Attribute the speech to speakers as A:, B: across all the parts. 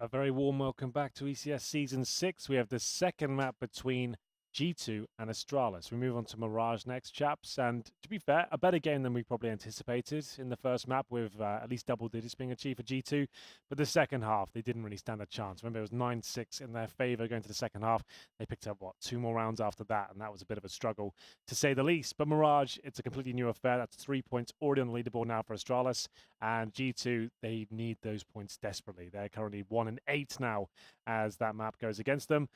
A: A very warm welcome back to ECS Season 6. We have the second map between G2 and Astralis. We move on to Mirage next, chaps. And to be fair, a better game than we probably anticipated in the first map, with at least double digits being achieved for G2. But the second half, they didn't really stand a chance. Remember, it was 9-6 in their favor going to the second half. They picked up, what, 2 more rounds after that, and that was a bit of a struggle, to say the least. But Mirage, it's a completely new affair. That's 3 points already on the leaderboard now for Astralis. And G2, they need those points desperately. They're currently 1-8 now as that map goes against them.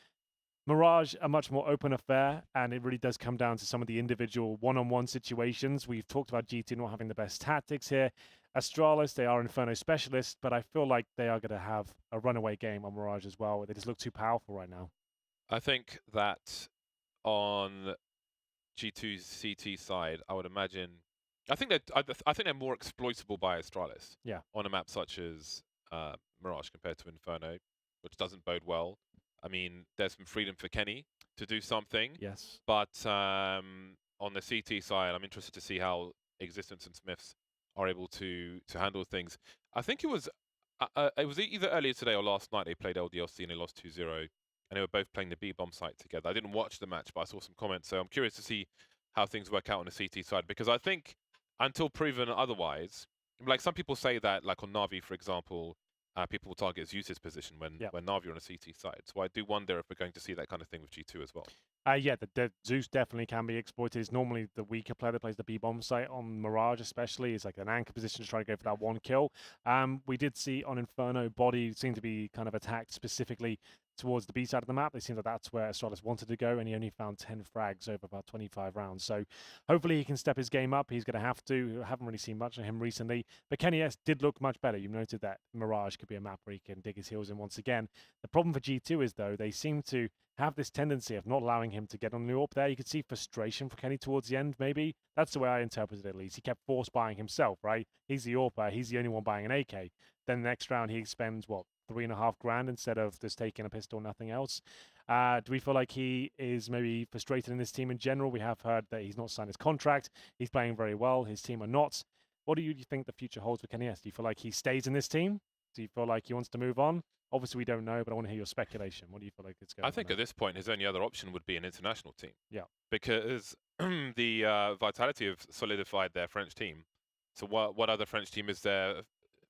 A: Mirage, a much more open affair, and it really does come down to some of the individual one-on-one situations. We've talked about G2 not having the best tactics here. Astralis, they are Inferno specialists, but I feel like they are going to have a runaway game on Mirage as well. They just look too powerful right now.
B: I think that on G2's CT side, I would imagine, I think they're more exploitable by Astralis.
A: Yeah.
B: On a map such as Mirage compared to Inferno, which doesn't bode well. I mean, there's some freedom for Kenny to do something.
A: Yes.
B: But on the CT side, I'm interested to see how Existence and Smiths are able to handle things. I think it was either earlier today or last night they played LDLC and they lost 2-0, and they were both playing the B-bomb site together. I didn't watch the match, but I saw some comments, so I'm curious to see how things work out on the CT side, because I think until proven otherwise, like some people say that, like on Na'Vi, for example, people will target Zeus's position when Na'Vi are on a CT side. So I do wonder if we're going to see that kind of thing with G2 as well.
A: Yeah, the Zeus definitely can be exploited. It's normally the weaker player that plays the B-bomb site on Mirage, especially. It's like an anchor position to try to go for that one kill. We did see on Inferno, Body seemed to be kind of attacked specifically towards the B side of the map. It seems like that's where Astralis wanted to go, and he only found 10 frags over about 25 rounds. So hopefully he can step his game up. He's going to have to. I haven't really seen much of him recently, but Kenny S did look much better. You noted that Mirage could be a map where he can dig his heels in once again. The problem for G2 is, though, they seem to have this tendency of not allowing him to get on the AWP there. You could see frustration for Kenny towards the end, maybe. That's the way I interpreted it, at least. He kept force buying himself, right? He's the AWPer. He's the only one buying an AK. Then the next round, he spends, what, 3.5 grand instead of just taking a pistol, nothing else. Do we feel like he is maybe frustrated in this team in general? We have heard that he's not signed his contract. He's playing very well. His team are not. What do you think the future holds for Kenny S? Do you feel like he stays in this team? Do you feel like he wants to move on? Obviously, we don't know, but I want to hear your speculation. What do you feel like it's going on?
B: I think at this point, his only other option would be an international team.
A: Yeah.
B: Because the Vitality have solidified their French team. So what other French team is there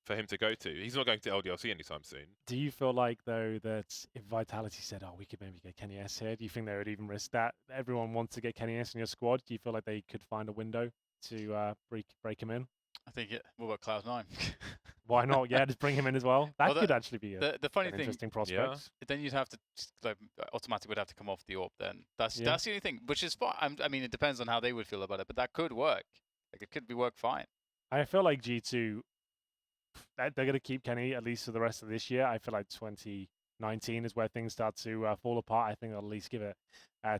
B: for him to go to? He's not going to LDLC anytime soon.
A: Do you feel like, though, that if Vitality said, oh, we could maybe get Kenny S here, do you think they would even risk that? Everyone wants to get Kenny S in your squad. Do you feel like they could find a window to break him in?
C: I think what about Cloud9?
A: Why not? Yeah, just bring him in as well. That could actually be
C: the funny thing.
A: Interesting prospect.
C: Yeah. Then you'd have to automatically would have to come off the AWP. Then that's the only thing, which is fine. I mean, it depends on how they would feel about it, but that could work. Like it could work fine.
A: I feel like G2, they're going to keep Kenny at least for the rest of this year. I feel like 2019 is where things start to fall apart. I think they'll at least give it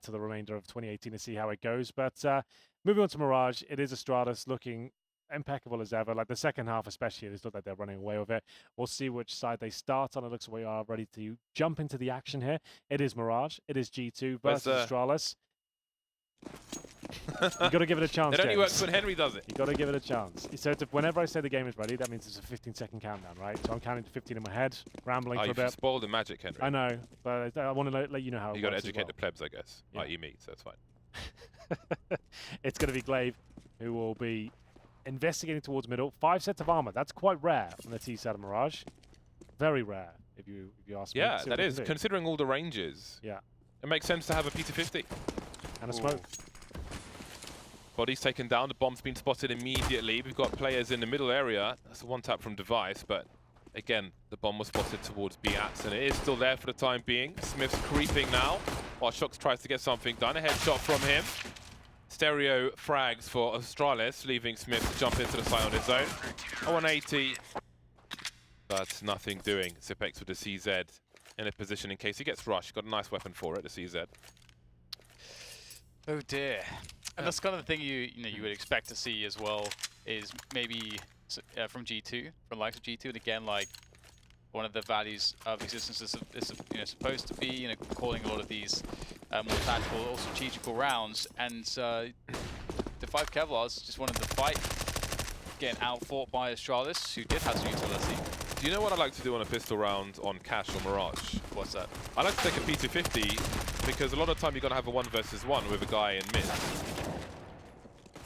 A: to the remainder of 2018 to see how it goes. But moving on to Mirage, it is Astralis looking impeccable as ever. Like the second half especially, it looks like they're running away with it. We'll see which side they start on. It looks like we are ready to jump into the action here. It is Mirage. It is G2 versus Astralis. You got to give it a chance.
B: It only works when Henry does it.
A: You got to give it a chance. So whenever I say the game is ready, that means it's a 15-second countdown, right? So I'm counting to 15 in my head, rambling for a bit.
B: You've spoiled the magic, Henry.
A: I know, but I want to let you know how it works.
B: You got to educate the plebs, I guess. Yeah. Like you me, so it's fine.
A: It's going to be Glaive who will be investigating towards middle. 5 sets of armor. That's quite rare on the T side of Mirage. Very rare, if you ask me.
B: Yeah, that is. Considering all the ranges.
A: Yeah.
B: It makes sense to have a P250.
A: And a smoke.
B: Body's taken down. The bomb's been spotted immediately. We've got players in the middle area. That's a one tap from Device, but again, the bomb was spotted towards B-Ats, and it is still there for the time being. Smith's creeping now, while Shox tries to get something done. A headshot from him. Stereo frags for Astralis, leaving Smith to jump into the site on his own. A 180, but nothing doing. Zipex with the CZ in a position in case he gets rushed. Got a nice weapon for it, the CZ.
C: Oh dear. And that's kind of the thing you would expect to see as well, is maybe from G2, from the likes of G2, and again, like one of the values of Existence is supposed to be calling a lot of these more tactical or strategical rounds, and the 5 Kevlars just wanted to fight, getting out fought by Astralis, who did have some utility.
B: Do you know what I like to do on a pistol round on Cash or Mirage?
C: What's that?
B: I like to take a P250 because a lot of the time you're going to have a 1 versus 1 with a guy in mid.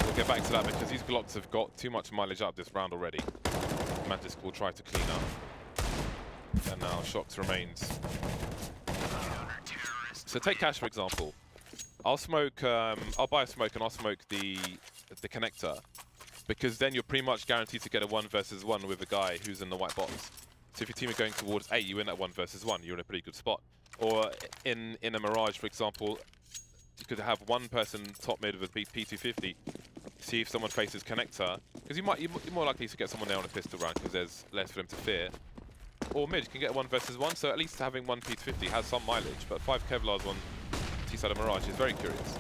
B: We'll get back to that because these Glocks have got too much mileage up this round already. Mantis will try to clean up. And now Shox remains. So take Cash for example. I'll smoke, I'll buy a smoke and I'll smoke the connector. Because then you're pretty much guaranteed to get a 1 versus 1 with a guy who's in the white box. So if your team are going towards A, you win that 1 versus 1, you're in a pretty good spot. Or in a Mirage, for example, you could have one person top mid with a P250, see if someone faces connector, because you're more likely to get someone there on a pistol round because there's less for them to fear. Or mid, you can get 1 versus 1, so at least having one P250 has some mileage, but 5 Kevlars on T-side of Mirage is very curious.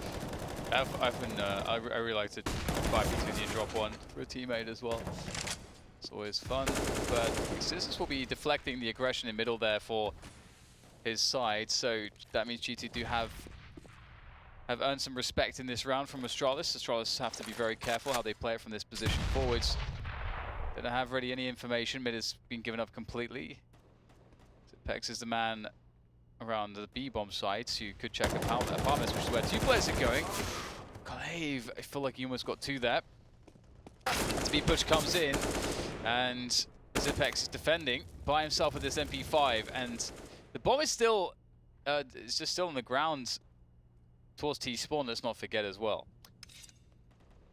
C: I really like to buy P250 and drop one for a teammate as well. It's always fun, but Scissors will be deflecting the aggression in middle there for his side, so that means G2 do have earned some respect in this round from Astralis. Astralis have to be very careful how they play it from this position forwards. They don't have really any information. Mid has been given up completely. Pex is the man around the B-bomb site, so you could check apartments, which is where 2 players are going. Glaive, I feel like he almost got 2 there. The B-push comes in, and Zipex is defending by himself with this MP5, and the bomb is still, it's just still on the ground towards T-spawn, let's not forget as well.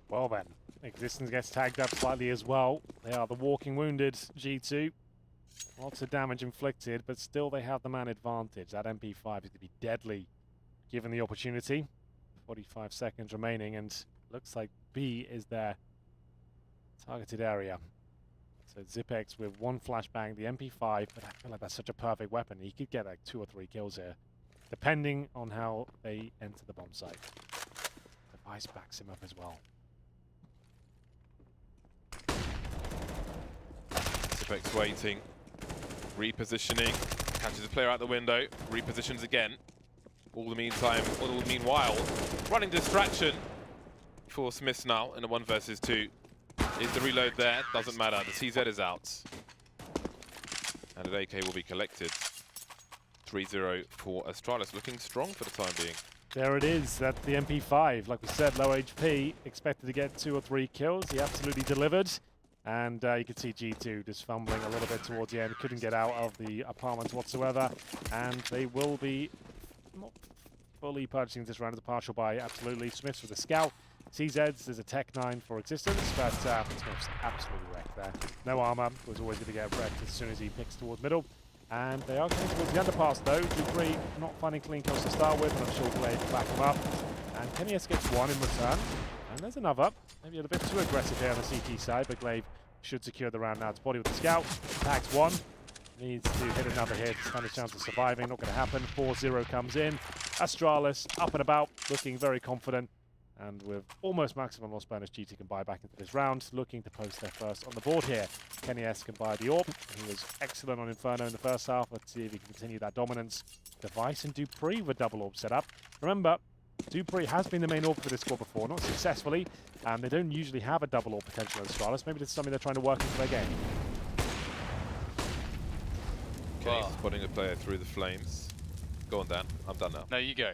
A: Well then, Existence gets tagged up slightly as well. They are the walking wounded, G2. Lots of damage inflicted, but still they have the man advantage. That MP5 is going to be deadly given the opportunity. 45 seconds remaining, and looks like B is their targeted area. So Zipex with 1 flashbang, the MP5, but I feel like that's such a perfect weapon. He could get like 2 or 3 kills here, depending on how they enter the bomb site. Device backs him up as well.
B: Zipex waiting. Repositioning, catches a player out the window, repositions again. All the meanwhile, running distraction for Smiths now in a 1 versus 2. Is the reload there? Doesn't matter, the CZ is out. And an AK will be collected. 3-0 for Astralis, looking strong for the time being.
A: There it is, that's the MP5. Like we said, low HP, expected to get 2 or 3 kills. He absolutely delivered. And you can see G2 just fumbling a little bit towards the end, couldn't get out of the apartments whatsoever, and they will be not fully purchasing this round as a partial buy, absolutely. Smiths with a scout, CZs, there's a Tech 9 for Existence, but Smiths absolutely wrecked there. No armor, was always going to get wrecked as soon as he picks towards middle. And they are going towards the underpass though, Dupree not finding clean kills to start with, and I'm sure Glaive will back him up. And Kenny gets 1 in return, and there's another. Maybe a little bit too aggressive here on the CT side, but Glaive should secure the round now. It's body with the scout. Tags 1. Needs to hit another hit to stand a chance of surviving. Not going to happen. 4-0 comes in. Astralis up and about, looking very confident. And with almost maximum loss bonus, GT can buy back into this round. Looking to post their first on the board here. Kenny S can buy the AWP. He was excellent on Inferno in the first half. Let's see if he can continue that dominance. Device and Dupree with double AWP set up. Remember, Dupree has been the main AWP for this squad before, not successfully, and they don't usually have a double AWP potential in Astralis. Maybe this is something they're trying to work into their game.
B: Okay, spotting a player through the flames. Go on, Dan. I'm done now.
C: No, you go.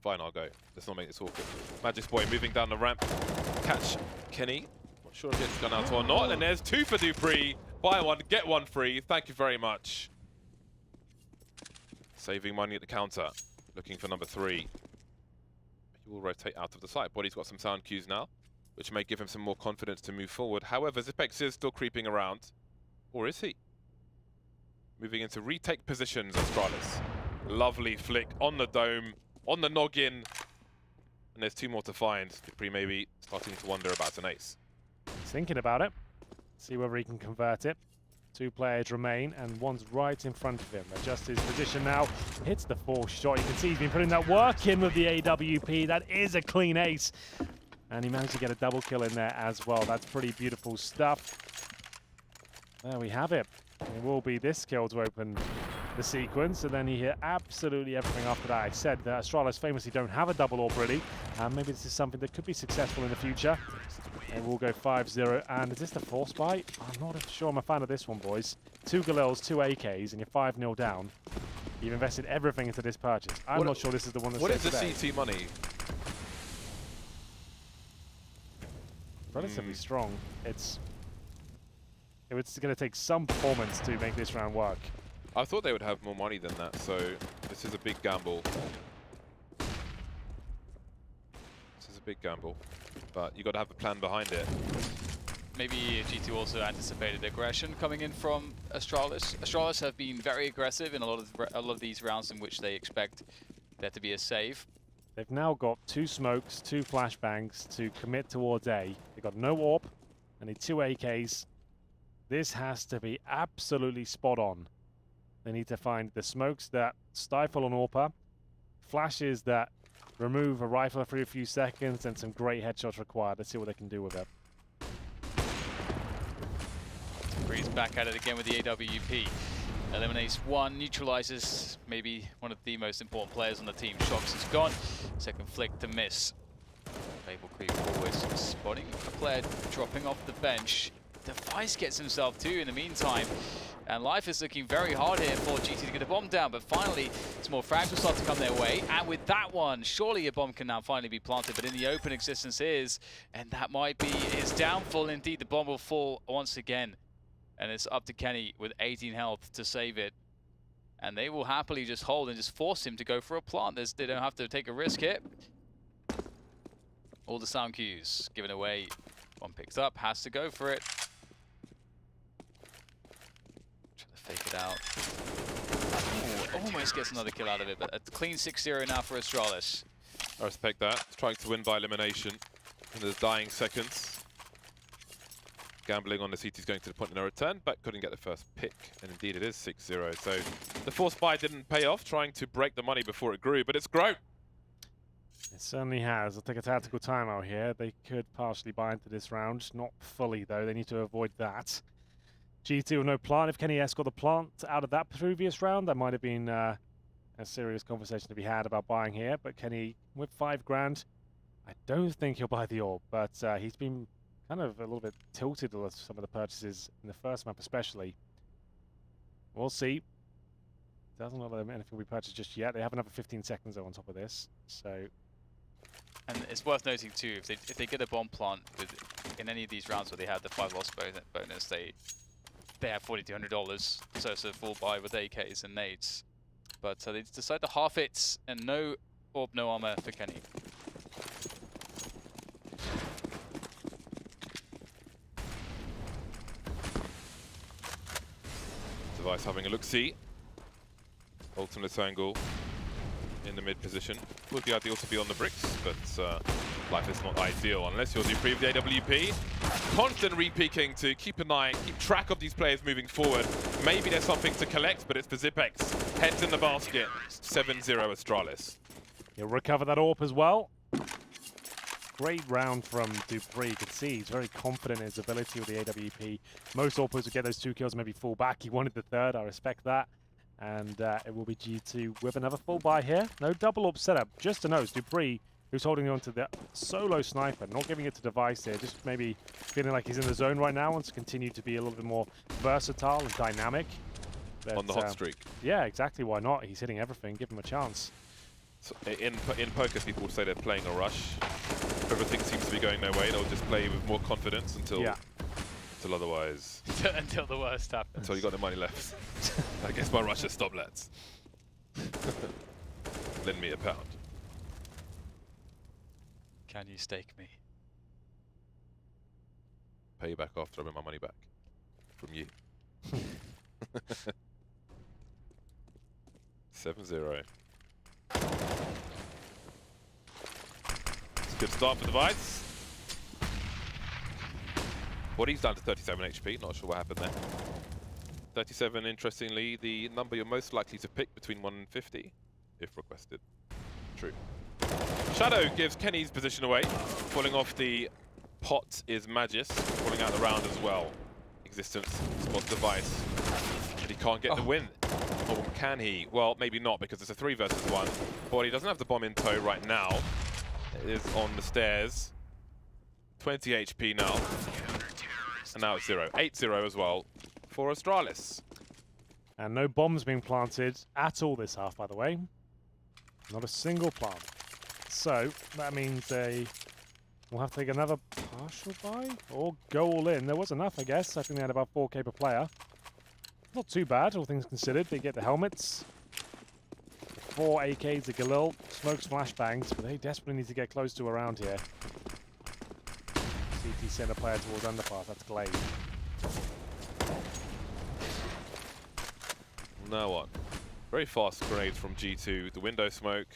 B: Fine, I'll go. Let's not make this awkward. Magic's boy moving down the ramp. Catch Kenny. Not sure if it's gone out or not. And there's 2 for Dupree. Buy 1, get 1 free. Thank you very much. Saving money at the counter. Looking for number 3. He will rotate out of the site. Body's got some sound cues now, which may give him some more confidence to move forward. However, Zipex is still creeping around. Or is he? Moving into retake positions, Astralis. Lovely flick on the dome, on the noggin. And there's 2 more to find. Dupree maybe starting to wonder about an ace.
A: He's thinking about it. See whether he can convert it. 2 players remain, and one's right in front of him. Adjusts his position now. Hits the 4th shot. You can see he's been putting that work in with the AWP. That is a clean ace. And he managed to get a double kill in there as well. That's pretty beautiful stuff. There we have it. It will be this kill to open the sequence, and then you hear absolutely everything after that. I said that Astralis famously don't have a double AWP really, and maybe this is something that could be successful in the future. It will go 5-0. And is this the force buy? I'm not sure I'm a fan of this one, boys. 2 Galils, 2 AKs, and you're 5-0 down. You've invested everything into this purchase. I'm not sure this is the one that's
B: What is the
A: today.
B: CT money?
A: Relatively strong. It's going to take some performance to make this round work.
B: I thought they would have more money than that, so this is a big gamble. This is a big gamble, but you got to have a plan behind it.
C: Maybe G2 also anticipated aggression coming in from Astralis. Astralis have been very aggressive in a lot of these rounds in which they expect there to be a save.
A: They've now got 2 smokes, 2 flashbangs to commit towards A. They've got no AWP, and need 2 AKs. This has to be absolutely spot on. They need to find the smokes that stifle an AWPer, flashes that remove a rifle for a few seconds, and some great headshots required. Let's see what they can do with it.
C: Breeze back at it again with the AWP. Eliminates one, neutralizes maybe one of the most important players on the team. Shox is gone. Second flick to miss. Fable creep forward, spotting a player dropping off the bench. Device gets himself too in the meantime. And life is looking very hard here for GT to get a bomb down, but finally some more frags will start to come their way. And with that one, surely a bomb can now finally be planted, but in the open existence is, and that might be his downfall indeed. The bomb will fall once again. And it's up to Kenny with 18 health to save it. And they will happily just hold and just force him to go for a plant. They don't have to take a risk here. All the sound cues given away. One picks up, has to go for it. Trying to fake it out. Ooh, almost gets another kill out of it, but a clean 6-0 now for Astralis.
B: I respect that. Trying to win by elimination in the dying seconds. Gambling on the CT's going to the point of no return, but couldn't get the first pick, and indeed it is 6-0. So the force buy didn't pay off, trying to break the money before it grew, but it's grown.
A: It certainly has. I'll take a tactical timeout here. They could partially buy into this round. Not fully, though. They need to avoid that. G2 with no plant. If Kenny S got the plant out of that previous round, that might have been a serious conversation to be had about buying here. But Kenny, with 5 grand, I don't think he'll buy the AWP, but he's been kind of a little bit tilted with some of the purchases in the first map especially. We'll see. Doesn't look like anything we purchased just yet. They have another 15 seconds though on top of this. So,
C: and it's worth noting too, if they get a bomb plant in any of these rounds where they have the 5 loss bonus, they have $4,200. So it's a full buy with AKs and nades. But they decide to half it, and no AWP, no armor for Kenny.
B: Device having a look-see. Ultimate angle in the mid position. Would be ideal to be on the bricks, but life is not ideal unless you're Dupree with the AWP. Constant re-peeking to keep an eye, keep track of these players moving forward. Maybe there's something to collect, but it's for Zipex. Heads in the basket. 7-0 Astralis.
A: he'll recover that AWP as well. Great round from Dupree. You can see he's very confident in his ability with the AWP. Most AWPers would get those 2 kills, maybe fall back. He wanted the 3rd. I respect that. And it will be G2 with another full buy here. No double AWP setup. Just to know, it's Dupree who's holding on to the solo sniper, not giving it to Device here. Just maybe feeling like he's in the zone right now, wants to continue to be a little bit more versatile and dynamic. But,
B: On the hot streak.
A: Yeah, exactly. Why not? He's hitting everything. Give him a chance.
B: So in poker, people would say they're playing a rush. If everything seems to be going their way, they'll just play with more confidence until otherwise.
C: Until the worst happens.
B: Until you got the money left. I guess my rush has stopped, lads. Lend me a pound.
C: Can you stake me?
B: Pay you back after I win my money back. From you. 7-0. It's a good start for Device. Body's down to 37 HP, not sure what happened there. 37, interestingly, the number you're most likely to pick between 1 and 50, if requested. True. Shadow gives Kenny's position away. Falling off the pot is Magis, falling out the round as well. Existence spots Device, but he can't get the win. Or can he? Well, maybe not, because it's a 3 versus 1. Body doesn't have the bomb in tow right now. It is on the stairs. 20 HP now. And now it's 0. 8-0 as well for Astralis.
A: And no bombs being planted at all this half, by the way. Not a single plant. So that means they will have to take another partial buy or go all in. There was enough, I guess. I think they had about 4k per player. Not too bad, all things considered. They get the helmets. 4 AKs, the Galil, smokes flashbangs, but they desperately need to get close to around here. CT send a player towards underpass, that's Glade.
B: Now what? Very fast grenades from G2, the window smoke,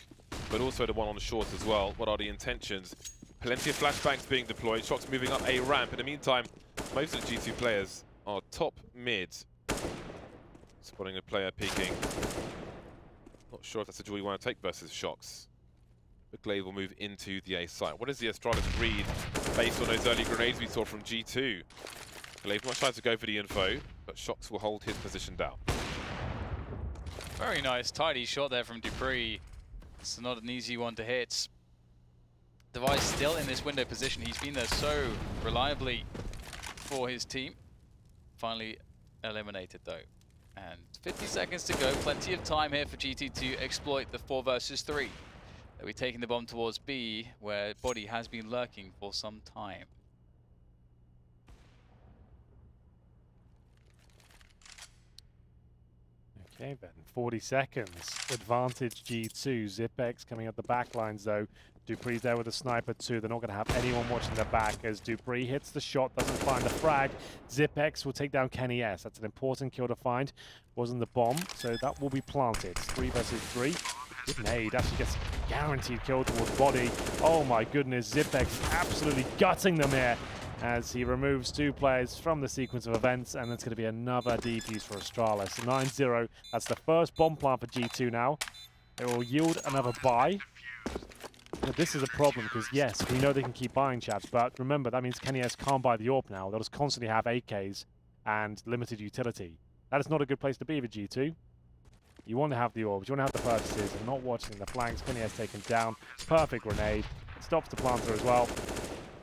B: but also the one on the short as well. What are the intentions? Plenty of flashbangs being deployed, Shock's moving up a ramp. In the meantime, most of the G2 players are top mid. Spotting a player peeking. Not sure if that's a duel you want to take versus Shocks. But Glade will move into the A site. What is the Astralis read based on those early grenades we saw from G2? Glade much tries to go for the info, but Shocks will hold his position down.
C: Very nice, tidy shot there from Dupree. It's not an easy one to hit. Device still in this window position. He's been there so reliably for his team. Finally eliminated though. And 50 seconds to go. Plenty of time here for GT to exploit the 4 versus 3. They'll be taking the bomb towards B, where Body has been lurking for some time.
A: Okay then, 40 seconds. Advantage G2. Zipex coming up the back lines though. Dupree's there with a sniper too. They're not going to have anyone watching the back as Dupree hits the shot, doesn't find the frag. Zipex will take down Kenny S. That's an important kill to find. Wasn't the bomb, so that will be planted. 3 versus 3. Good nade, actually gets guaranteed kill towards Body. Oh my goodness, Zipex absolutely gutting them here as he removes 2 players from the sequence of events, and it's going to be another defuse for Astralis. 9-0, that's the first bomb plant for G2 now. It will yield another buy. But this is a problem because, yes, we know they can keep buying chaps, but remember, that means Kenny S can't buy the AWP now. They'll just constantly have AKs and limited utility. That is not a good place to be with G2. You want to have the AWPs, you want to have the purchases, and not watching the flanks. Kenny S taken down. Perfect grenade. Stops the planter as well.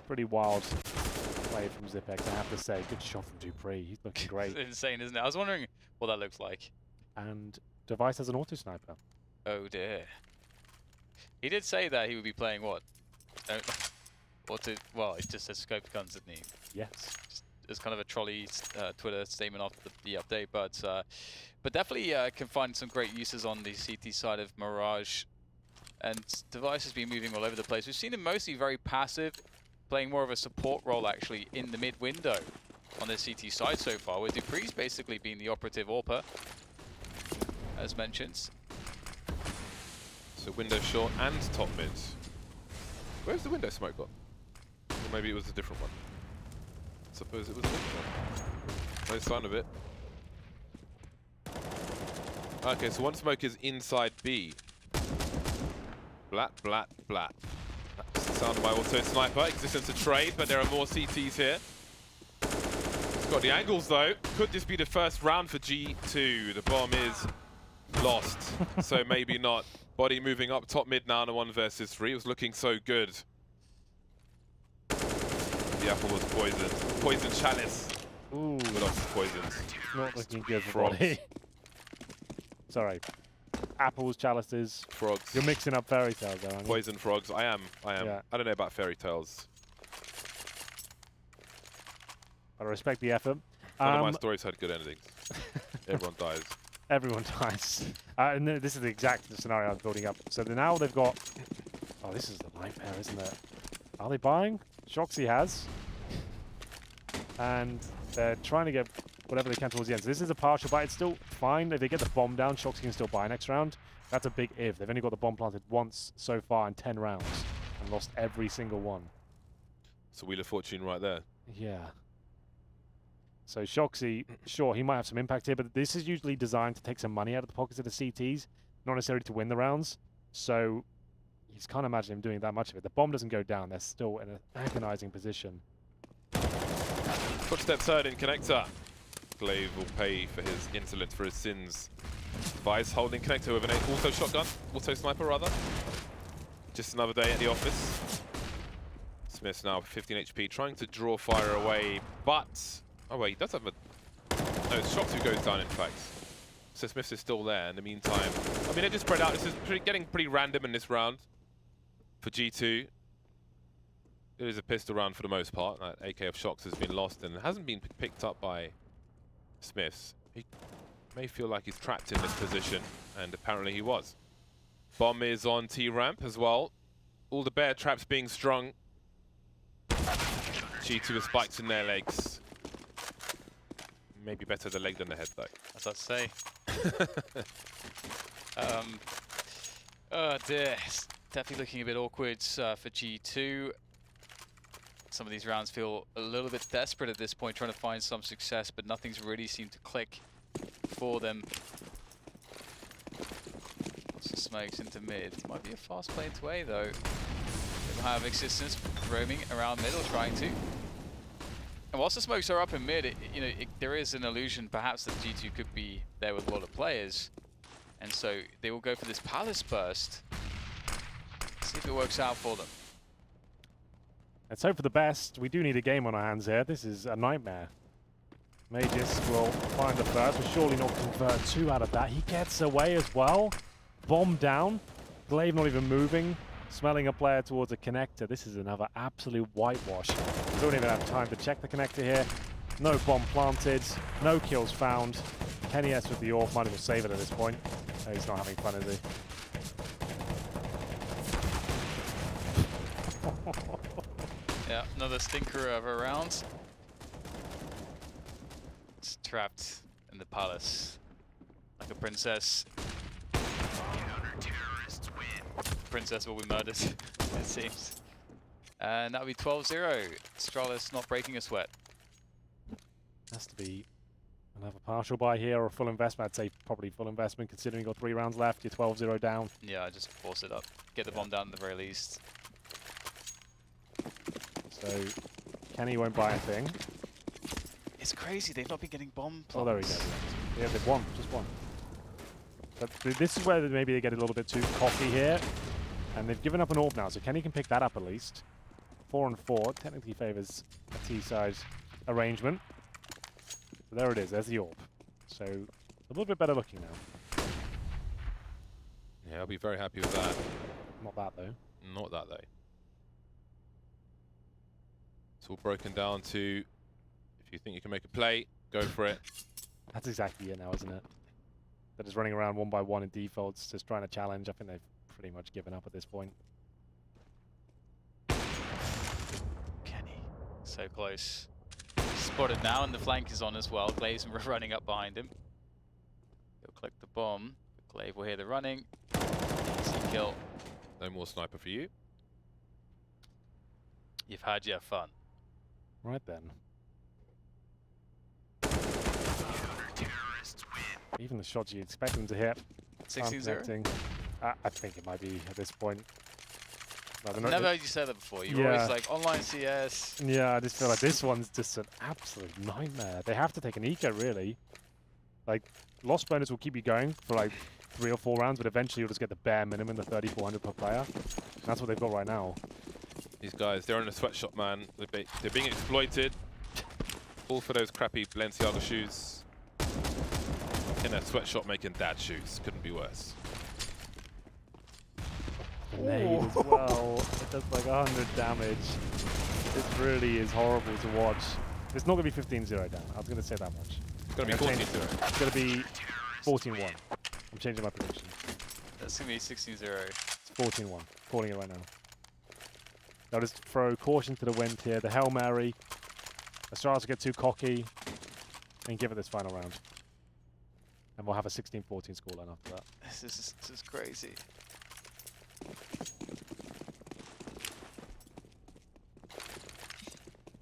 A: Pretty wild play from Zipex, I have to say. Good shot from Dupree. He's looking great.
C: It's insane, isn't it? I was wondering what that looks like.
A: And Device has an auto sniper.
C: Oh dear. He did say that he would be playing what? Well, it just says scoped guns, didn't he?
A: Yes.
C: Just as kind of a trolley Twitter statement after the update, but definitely can find some great uses on the CT side of Mirage. And Device has been moving all over the place. We've seen him mostly very passive, playing more of a support role actually in the mid window on the CT side so far, where Dupree's basically been the operative AWPer, as mentioned.
B: So window short and top mid. Where's the window smoke gone? Or maybe it was a different one. I suppose it was a different one. No sign of it. Okay, so one smoke is inside B. Blat, blat, blat. That's the sound of my auto sniper. Existence of trade, but there are more CTs here. It's got the angles though. Could this be the first round for G2? The bomb is lost, so maybe not. Body moving up top mid now in a 1 versus 3. It was looking so good. The apple was poisoned. Poison chalice.
A: Ooh.
B: But also poisoned.
A: Not looking good for
B: Frogs.
A: Body. Sorry. Apples, chalices.
B: Frogs.
A: You're mixing up fairy tales there, aren't you?
B: Poison frogs. I am.
A: Yeah.
B: I don't know about fairy tales.
A: I respect the effort.
B: None of my stories had good endings. Everyone dies.
A: Everyone dies. And this is the exact scenario I was building up. So now they've got... Oh, this is the nightmare, isn't it? Are they buying? Shoxy has. And they're trying to get whatever they can towards the end. So this is a partial buy. It's still fine. If they get the bomb down, Shoxy can still buy next round. That's a big if. They've only got the bomb planted once so far in 10 rounds. And lost every single one.
B: It's a Wheel of Fortune right there.
A: Yeah. So Shoxy, sure, he might have some impact here, but this is usually designed to take some money out of the pockets of the CTs, not necessarily to win the rounds. So you just can't imagine him doing that much of it. The bomb doesn't go down. They're still in an agonizing position.
B: Footsteps heard in connector. Glaive will pay for his insolence, for his sins. Vice holding connector with an auto shotgun, auto sniper rather. Just another day at the office. Smith's now 15 HP, trying to draw fire away, but... Oh wait, he does have a... No, it's Shox who goes down, in fact. So Smiths is still there in the meantime. I mean, they're just spread out. This is getting pretty random in this round for G2. It is a pistol round for the most part. That AK of Shox has been lost and hasn't been picked up by Smiths. He may feel like he's trapped in this position, and apparently he was. Bomb is on T-ramp as well. All the bear traps being strung. G2 with spikes in their legs. Maybe better the leg than the head, though.
C: As I say. Oh dear, it's definitely looking a bit awkward for G2. Some of these rounds feel a little bit desperate at this point, trying to find some success, but nothing's really seemed to click for them. Some smokes into mid. Might be a fast play into A though. They'll have Existence roaming around middle, trying to. And whilst the smokes are up in mid, there is an illusion perhaps that G2 could be there with a lot of players. And so they will go for this Palace burst. See if it works out for them.
A: Let's hope for the best. We do need a game on our hands here. This is a nightmare. Magus will find the first, but surely not convert 2 out of that. He gets away as well. Bomb down. Glaive not even moving. Smelling a player towards a connector. This is another absolute whitewash. We don't even have time to check the connector here. No bomb planted. No kills found. Kenny S with the AWP. Might as well save it at this point. Oh, he's not having fun, is he?
C: Yeah, another stinker of a round. It's trapped in the palace like a princess. Princess will be murdered, it seems. And that'll be 12-0. Astralis not breaking a sweat.
A: Has to be another partial buy here or a full investment. I'd say probably full investment considering you've got 3 rounds left. You're 12-0 down.
C: Yeah, just force it up. Get the bomb down at the very least.
A: So Kenny won't buy a thing.
C: It's crazy, they've not been getting bomb plants.
A: Oh, there we go. Yeah, they've won. Just won. But this is where maybe they get a little bit too cocky here. And they've given up an AWP now, so Kenny can pick that up at least. 4 and 4 technically favors a T-side arrangement. So there it is, there's the AWP. So a little bit better looking now.
B: Yeah, I'll be very happy with that.
A: Not that though.
B: Not that, though. It's all broken down to, if you think you can make a play, go for it.
A: That's exactly it now, isn't it? They're just running around 1 by 1 in defaults, just trying to challenge. I think they've pretty much given up at this point.
C: Kenny, so close. Spotted now, and the flank is on as well. Glaive's running up behind him. He'll collect the bomb. Glaive will hear the running. Easy kill.
B: No more sniper for you.
C: You've had your fun.
A: Right then. Even the shots you expect them to hit.
C: 16-0?
A: I think it might be at this point. No,
C: I've never heard you say that before. You were always like, online CS.
A: Yeah, I just feel like this one's just an absolute nightmare. They have to take an eco, really. Like, loss bonus will keep you going for like 3 or 4 rounds, but eventually you'll just get the bare minimum, the 3,400 per player. And that's what they've got right now.
B: These guys, they're in a sweatshop, man. They're being exploited. All for those crappy Balenciaga shoes. In a sweatshop making dad shoes. Couldn't be worse.
A: Grenade as well. It does like 100 damage. It really is horrible to watch. It's not going to be 15-0 down. I was going to say that much.
B: It's going to be 14-0.
A: It's going to be 14-1. I'm changing my prediction.
C: That's going to be 16-0.
A: It's 14-1. Calling it right now. They'll just throw caution to the wind here. The Hail Mary. Astralis will get too cocky and give it this final round. And we'll have a 16-14 scoreline after that.
C: This is crazy.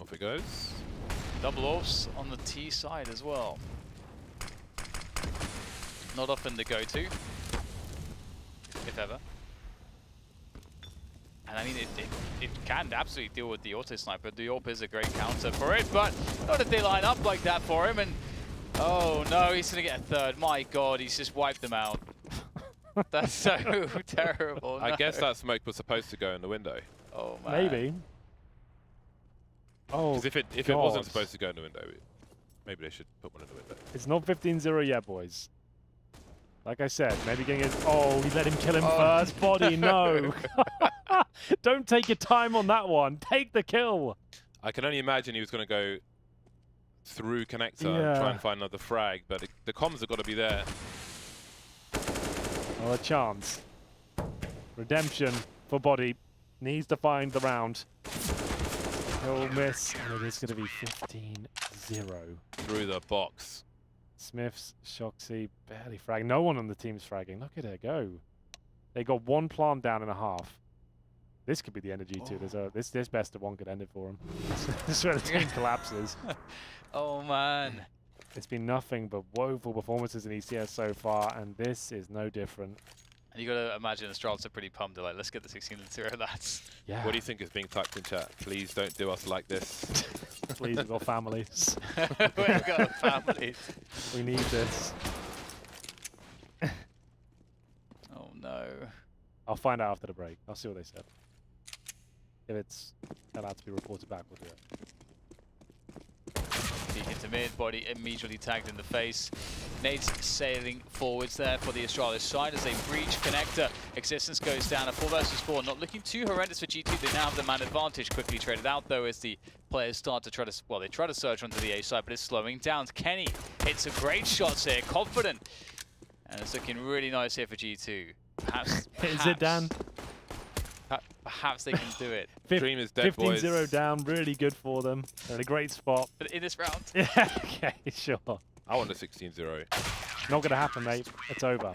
B: Off it goes.
C: Double offs on the T side as well. Not often the go-to, if ever. And I mean, it can absolutely deal with the auto sniper. The AWP is a great counter for it, but not if they line up like that for him. And oh no, he's gonna get a third. My God, he's just wiped them out. That's so terrible.
B: I guess that smoke was supposed to go in the window.
C: Oh man.
A: Maybe. Oh,
B: Because if it wasn't supposed to go in the window, maybe they should put one in the window.
A: It's not 15-0 yet, boys. Like I said, maybe getting his... Oh, he let him kill him first. Body, no. Don't take your time on that one. Take the kill.
B: I can only imagine he was going to go through connector and try and find another frag, but the comms have got to be there.
A: Oh, a chance. Redemption for Body. Needs to find the round. He'll miss, and it is going to be 15-0.
B: Through the box.
A: Smiths, Shoxy, barely fragging. No one on the team's fragging. Look at her go. They got one plant down and a half. This could be the end of G2.
B: Oh.
A: This best of one could end it for him. This is where the team collapses.
C: Oh man.
A: It's been nothing but woeful performances in ECS so far, and this is no different.
C: And you got to imagine Astralis are pretty pumped. They're like, let's get the 16-0, lads.
A: Yeah.
B: What do you think is being typed in chat? Please don't do us like this.
A: Please, we've got families.
C: We've got families.
A: We need this.
C: Oh no.
A: I'll find out after the break. I'll see what they said. If it's allowed to be reported back, we'll do it.
C: Peek into mid, Body immediately tagged in the face. Nades sailing forwards there for the Astralis side as they breach connector. Existence goes down, a 4 versus 4. Not looking too horrendous for G2. They now have the man advantage. Quickly traded out though as the players start to try to, well, they try to surge onto the A side, but it's slowing down. Kenny hits a great shot here, confident. And it's looking really nice here for G2. Perhaps.
A: Is it, Dan?
C: Perhaps they can do it.
B: Dream is dead, boys.
A: 15-0 down, really good for them. They're in a great spot.
C: But in this round.
A: Yeah, okay, sure.
B: I want a 16-0.
A: Not going to happen, mate. It's over.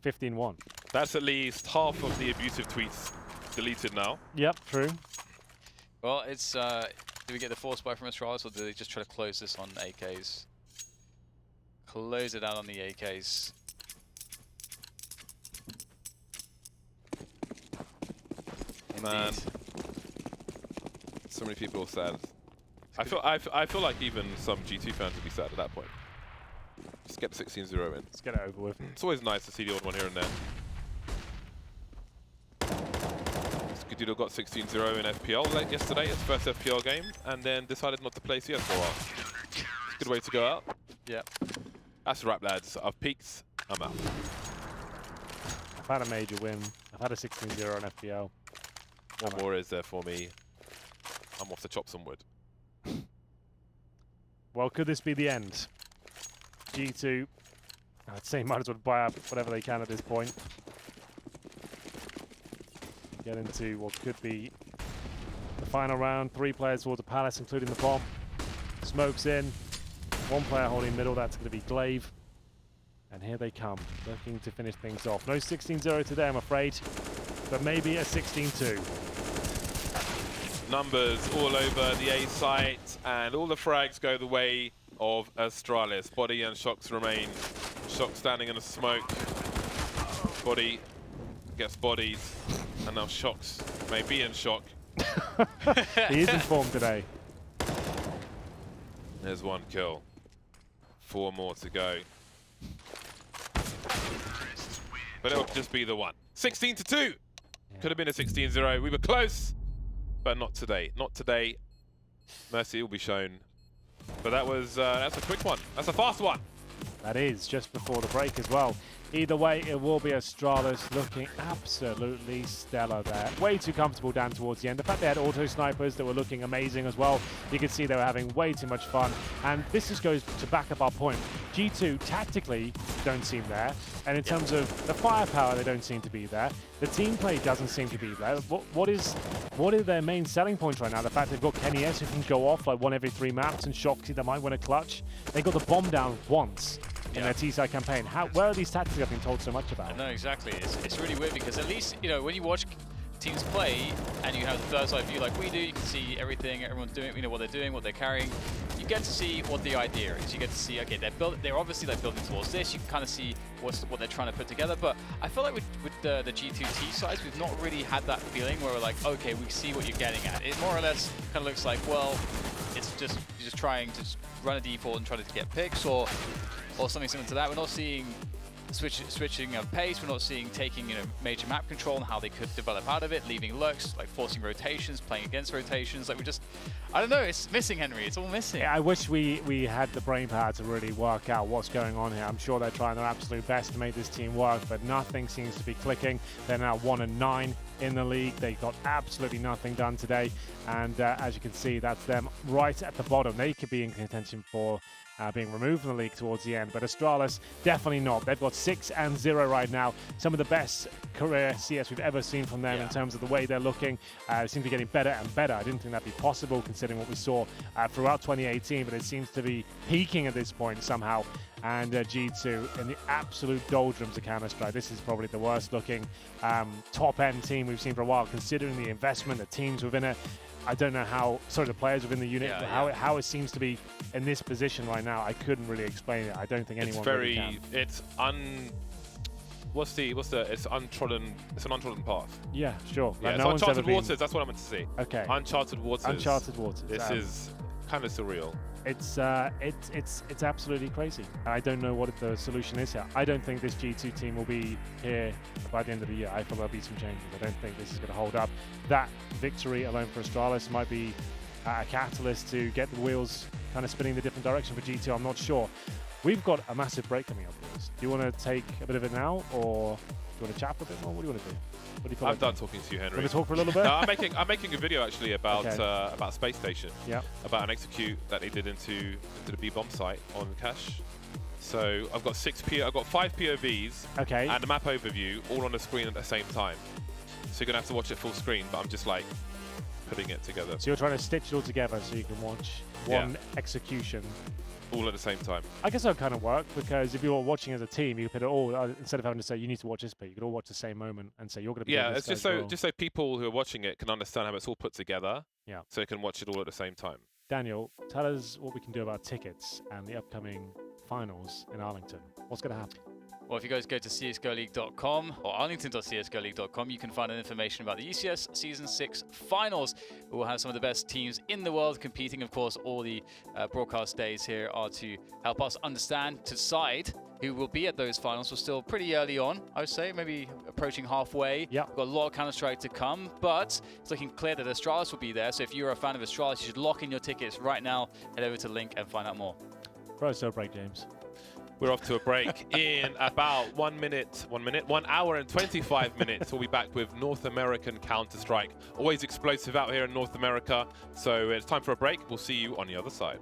A: 15-1.
B: That's at least half of the abusive tweets deleted now.
A: Yep, true.
C: Well, it's, do we get the force buy from Astralis, or do they just try to close this on AKs? Close it out on the AKs.
B: Man,
C: Indeed.
B: so many people are sad. I feel like even some G2 fans would be sad at that point. Just get the 16-0 in.
A: Let's get it over with.
B: It's always nice to see the odd one here and there. Skadoodle got 16-0 in FPL late yesterday, his first FPL game, and then decided not to play CS for a while. It's a good way to go out.
C: Yep.
B: That's a wrap, lads. I've peaked. I'm out.
A: I've had a major win. I've had a 16-0 on FPL.
B: One more is there for me. I'm off to chop some wood.
A: Well, could this be the end? G2, I'd say might as well buy up whatever they can at this point. Get into what could be the final round. 3 players towards the Palace, including the bomb. Smokes in. 1 player holding middle, that's going to be Glaive. And here they come, looking to finish things off. No 16-0 today, I'm afraid, but maybe a 16-2.
B: Numbers all over the A site, and all the frags go the way of Astralis. Body and Shox remain. Shox standing in the smoke. Body gets bodies, and now Shox may be in shock.
A: He is in form today.
B: There's 1 kill. 4 more to go. But it'll just be the one. 16-2! Yeah. Could have been a 16-0. We were close, but not today. Not today. Mercy will be shown. But that was that's a quick one. That's a fast one.
A: That is, just before the break as well. Either way, it will be Astralis looking absolutely stellar there. Way too comfortable down towards the end. The fact they had auto snipers that were looking amazing as well. You could see they were having way too much fun. And this just goes to back up our point. G2 tactically don't seem there. And in terms of the firepower, they don't seem to be there. The team play doesn't seem to be there. What are their main selling points right now? The fact they've got Kenny S who can go off like 1 every 3 maps, and Shoxy that might win a clutch. They got the bomb down once in their T-side campaign. Where are these tactics I've been told so much about?
C: No, exactly. It's really weird because at least, you know, when you watch teams play and you have the third side view like we do, you can see everything everyone's doing, you know, what they're doing, what they're carrying. You get to see what the idea is. You get to see, okay, they're obviously like building towards this. You can kind of see what they're trying to put together. But I feel like with the G2T sides, we've not really had that feeling where we're like, okay, we see what you're getting at. It more or less kind of looks like, well, it's just you're just trying to just run a default and try to get picks or something similar to that. We're not seeing switching of pace. We're not seeing taking major map control and how they could develop out of it, leaving lurks, like forcing rotations, playing against rotations. Like I don't know, it's missing, Henry. It's all missing.
A: Yeah, I wish we had the brain power to really work out what's going on here. I'm sure they're trying their absolute best to make this team work, but nothing seems to be clicking. They're now 1-9 in the league. They got absolutely nothing done today, and as you can see, that's them right at the bottom. They could be in contention for being removed from the league towards the end, but Astralis definitely not. They've got 6-0 right now. Some of the best career CS we've ever seen from them in terms of the way they're looking. They seem to be getting better and better. I didn't think that'd be possible considering what we saw throughout 2018, but it seems to be peaking at this point somehow. And G2 in the absolute doldrums of Counter-Strike. This is probably the worst looking top-end team we've seen for a while, considering the investment, the teams within it. I don't know how, the players within the unit, how it seems to be in this position right now. I couldn't really explain it. I don't think anyone really can.
B: It's untrodden. It's an untrodden path.
A: Yeah, sure.
B: Yeah,
A: like
B: it's uncharted waters. That's what I meant to say.
A: Okay.
B: Uncharted waters.
A: Uncharted waters.
B: This is kind of surreal.
A: It's absolutely crazy. I don't know what the solution is here. I don't think this G2 team will be here by the end of the year. I feel there'll be some changes. I don't think this is going to hold up. That victory alone for Astralis might be a catalyst to get the wheels kind of spinning the different direction for G2. I'm not sure. We've got a massive break coming up, boys. Do you want to take a bit of it now, or do you want to chat for a bit more? What do you want to do? What do you feel
B: I'm
A: like
B: done talking to you, Henry.
A: Want to talk for a little bit?
B: No, I'm making a video actually about about Space Station.
A: Yeah.
B: About an execute that they did into the B bomb site on Cache. So I've got 5 POVs.
A: Okay.
B: And a map overview all on the screen at the same time. So you're gonna have to watch it full screen, but I'm just like putting it together.
A: So you're trying to stitch it all together so you can watch one execution.
B: All at the same time.
A: I guess that would kind of work, because if you're watching as a team, you could put it all, instead of having to say you need to watch this bit, you could all watch the same moment and say you're going to be doing this.
B: It's just so people who are watching it can understand how it's all put together. Yeah. So they can watch it all at the same time.
A: Daniel, tell us what we can do about tickets and the upcoming finals in Arlington. What's going to happen?
C: Well, if you guys go to csgoleague.com or arlington.csgoleague.com, you can find information about the ECS Season 6 finals. We will have some of the best teams in the world competing. Of course, all the broadcast days here are to help us understand, to decide who will be at those finals. We're still pretty early on, I would say, maybe approaching halfway.
A: Yep.
C: We've got a lot of Counter-Strike to come, but it's looking clear that Astralis will be there. So if you're a fan of Astralis, you should lock in your tickets right now. Head over to the link and find out more.
A: Throw us a break, James.
B: We're off to a break in about 1 hour and 25 minutes. We'll be back with North American Counter-Strike. Always explosive out here in North America. So it's time for a break. We'll see you on the other side.